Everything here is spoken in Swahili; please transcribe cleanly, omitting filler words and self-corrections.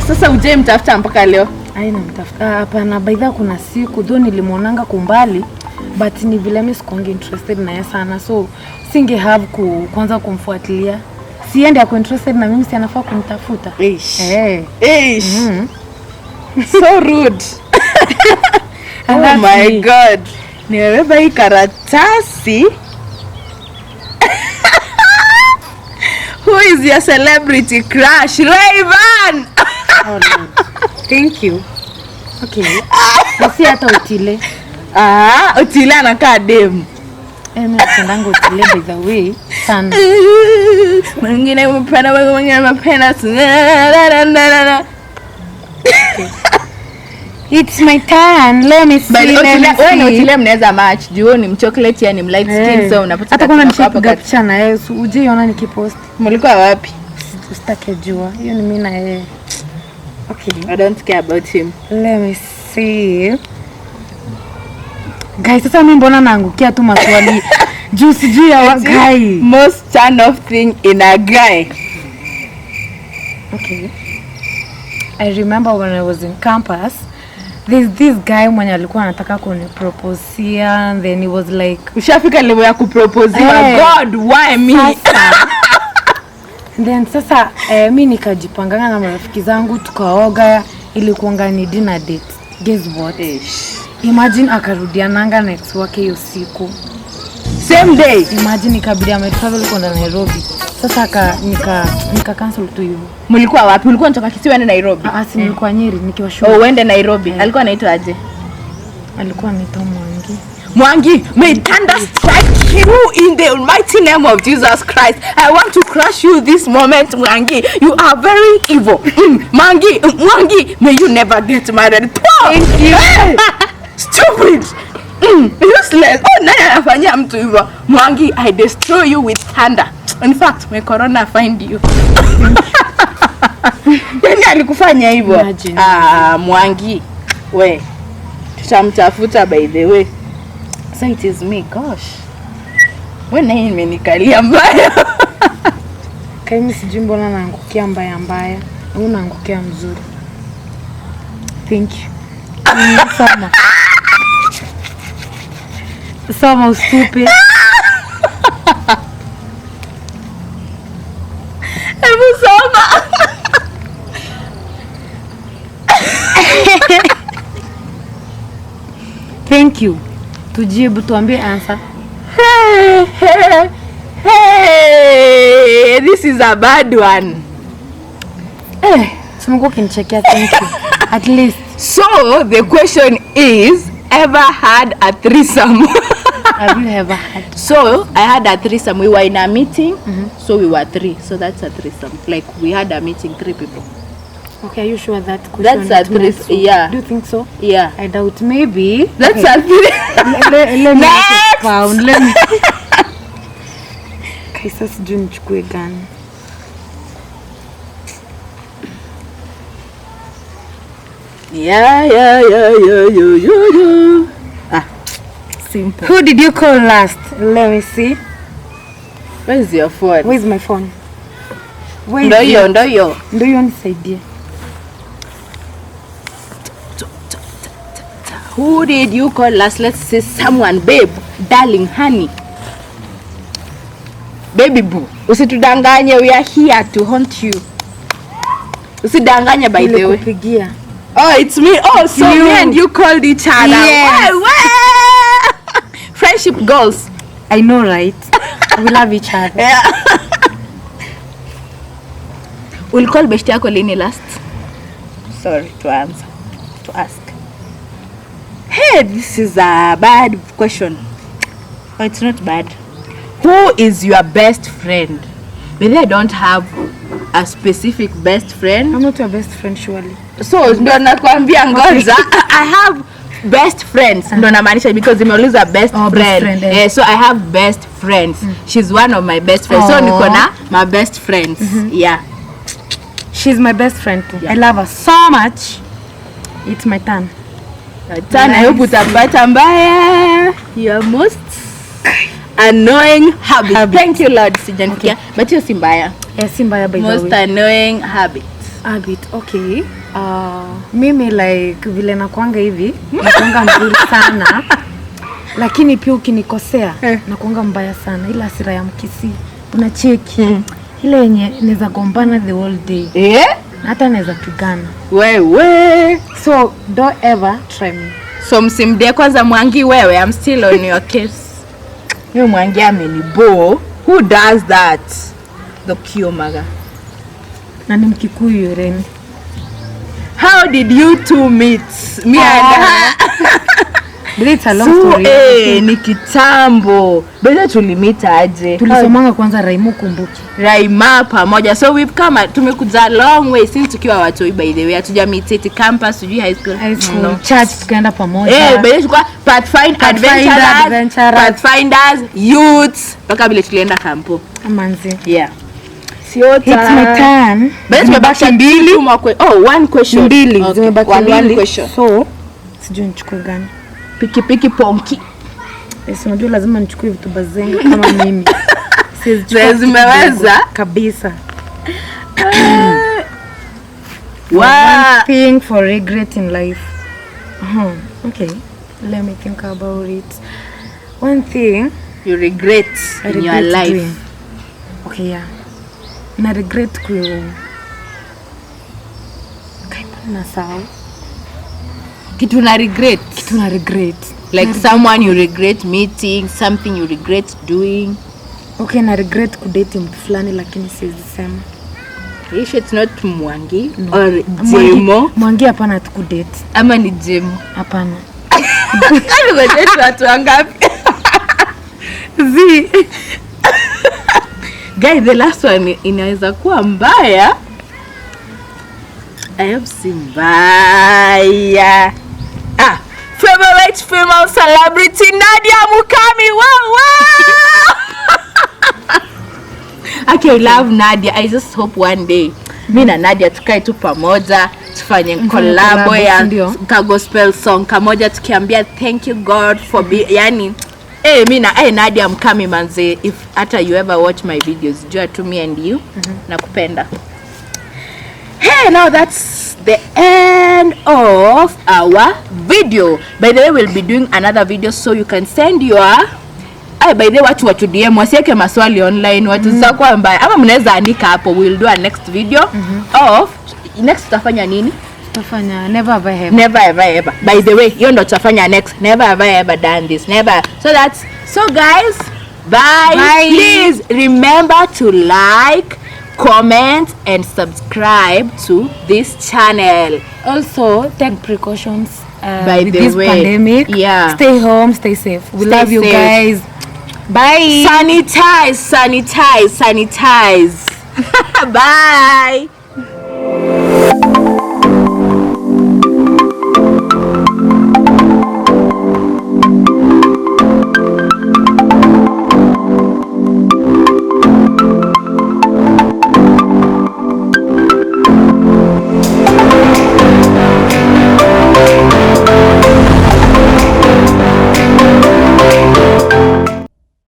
Sasa uje mtafuta mpaka leo? Haina mtafuta. Hapana, baidha kuna siku though nilimuonanga kumbali, but ni vile mimi sikuangi interested na yeye sana. So singe have kwanza kumfuatilia. Siende ako interested na mimi, si anafaa kunitafuta. So rude. Oh my God. Nimebeba hii karatasi. Who is your celebrity crush? Rayvan. Oh Lord. Thank you. Okay. Basi hata Utile. Utile anakaa dem. Mimi napenda Utile by the way sana. Mwingine mpenda, mwingine mpenda. It's my turn. Let me see. Wewe Utile mnaweza match. Juu ni mchocolate yani light skin, so unapata hata kama nishapiga picha na yeye ujiona nikipost. Mlikuwa wapi? Usitake jua. Hiyo ni mimi na yeye. Okay. I don't care about him. Let me see. Guys, sasa mimi mbona naangukia tu maswali juu sijui ya guy. Most turn off thing in a guy. Okay. I remember when I was in campus, there's this guy mwenye alikuwa anataka kuniproposia, and then he was like, ushafika level ya kupropose. Hey, God, why me? Then sasa mimi nikajipangana na marafiki zangu tukaoga ili kuanga ni dinner date. Guess what? Imagine akarudiananga na ex wake hiyo siku. Same day. Imagine ikabidi ametravel kwenda Nairobi. Sasa nika cancel tu hivyo. Mlikuwa wapi? Ulikuwa unatoka Kisii uende Nairobi? Si nilikuwa Nyeri nikiwa shule. Oh, uende Nairobi. Alikuwa anaitwa aje? Alikuwa anaitwa Mwangi, may thunder strike you in the mighty name of Jesus Christ. I want to crush you this moment, Mwangi. You are very evil. Mwangi, may you never get married. Thank you. Stupid. Useless. Oh, nani anafanyia mtu hivyo? Mwangi, I destroy you with thunder. In fact, may corona find you. Nani alikufanya hivyo? Mwangi. We. Tutamtafuta by the way. So it is me, gosh. When I imenikalia mbaya. Kaimi sijui mbona naangukia mbaya. Wewe unaangukia mzuri. Thank you. Soma stupid. Hebu soma. Thank you. Tujibu, tuambie answer. Hey, this is a bad one. Sumko kinichekea, thank you. At least. So the question is, ever had a threesome? Have you ever had? So I had a threesome. We were in a meeting, so we were 3. So that's a threesome. Like we had a meeting, 3 people. Okay, are you sure that question? That's a threesome. Yeah. Do you think so? Yeah. I doubt. Maybe. That's a threesome. Let me found. Let me. Kaisa sijui nichukue gani. Yeah. Simple. Who did you call last? Let me see. Where is your phone? Where is my phone? Ndio hiyo. Nisaidie. Who did you call last? Let's say someone, babe, darling, honey. Baby boo. Usitudanganye, we are here to haunt you. Usidanganye by the way. Kupigia. Oh, it's me. Oh, so me and you called each other. Yes. Friendship goals. I know, right? We love each other. Yeah. We'll call beshte yako lini last? Sorry to ask. Hey, this is a bad question. Oh, it's not bad. Who is your best friend? Maybe I don't have a specific best friend. I'm not your best friend, surely. So, ndo nakwambia ngoja. I have best friends. Ndo namaanisha because nimeuliza best friend. So I have best friends. She's one of my best friends. So niko na my best friends. Yeah. She's my best friend too. Yeah. I love her so much. It's my turn. Turn. I hope utapata mbaya. Your most annoying habit. Thank you Lord. Sijanisikia. But hiyo si mbaya. Yeah, si mbaya by the way. Most annoying habit. Habit, okay. Mimi like vile nakuanga hivi, nakuanga mzuri sana. Lakini pia ukinikosea, nakuanga mbaya sana. Ila hasira ya mkisi, unacheki. Ile yenye naweza gombana the whole day. Hata naweza pigana. Wewe. So don't ever try me. So msimdie kwanza Mwangi wewe, I'm still on your case. Yo Mwangi amenibo. Who does that? Dokio maga. Na ni Mkikuyu Irene. How did you two meet? Me and her. But it's a long story. Ni kitambo. Bado tulimit aje? Tulisomanga kwanza Raimu kumbuki. Raima pamoja. So we've come, tumekuja a long way since tukiwa watoi by the way. Hatuja meet at campus, sijui high school. Church tukaenda pamoja. Bado tulikuwa Pathfinders, youths. Mpaka vile tulienda kampo. Amanzi. Yeah. It's my turn. Bado tumebaki mbili. One question. Mbili. One question. So, sijui nichukue gani. Piki ponki. Unajua lazima nichukue vitu bazenga kama mimi. Zimeweza kabisa. One thing for regret in life. Okay. Let me think about it. One thing you regret in your life. Doing. Okay, yeah. Na regret kitu na regret. Like someone you regret meeting, something you regret doing. Okay, na regret kudate mtu fulani lakini siwezi sema. It's not Mwangi or Jemo. Mwangi hapana tukudate. Ama ni Jemo? Hapana. Date watu wangapi? Guys, the last one inaweza kuwa mbaya. I hope si mbaya. Favorite female celebrity Nadia Mukami. Wow. Okay, I love Nadia. I just hope one day mimi na Nadia tukae tu pamoja, tufanye collab ya gospel song kamoja tukiambia thank you God for yani mimi na Nadia Mukami manze, if hata you ever watch my videos, jua to me and you nakupenda. Hey, now that's the end of our video. By the way, we'll be doing another video, so you can send your by the way watu DM wasiweke maswali online, watu zitakuwa mbaya ama mnaweza andika hapo. We'll do a next video of next tutafanya nini? Tutafanya never ever. By the way, hiyo ndo tutafanya next. Never ever done this. Never. So guys, bye. Please remember to like, comment and subscribe to this channel. Also take precautions by with the this way pandemic. Stay home, stay safe. We love you guys. Bye. Sanitize. Bye.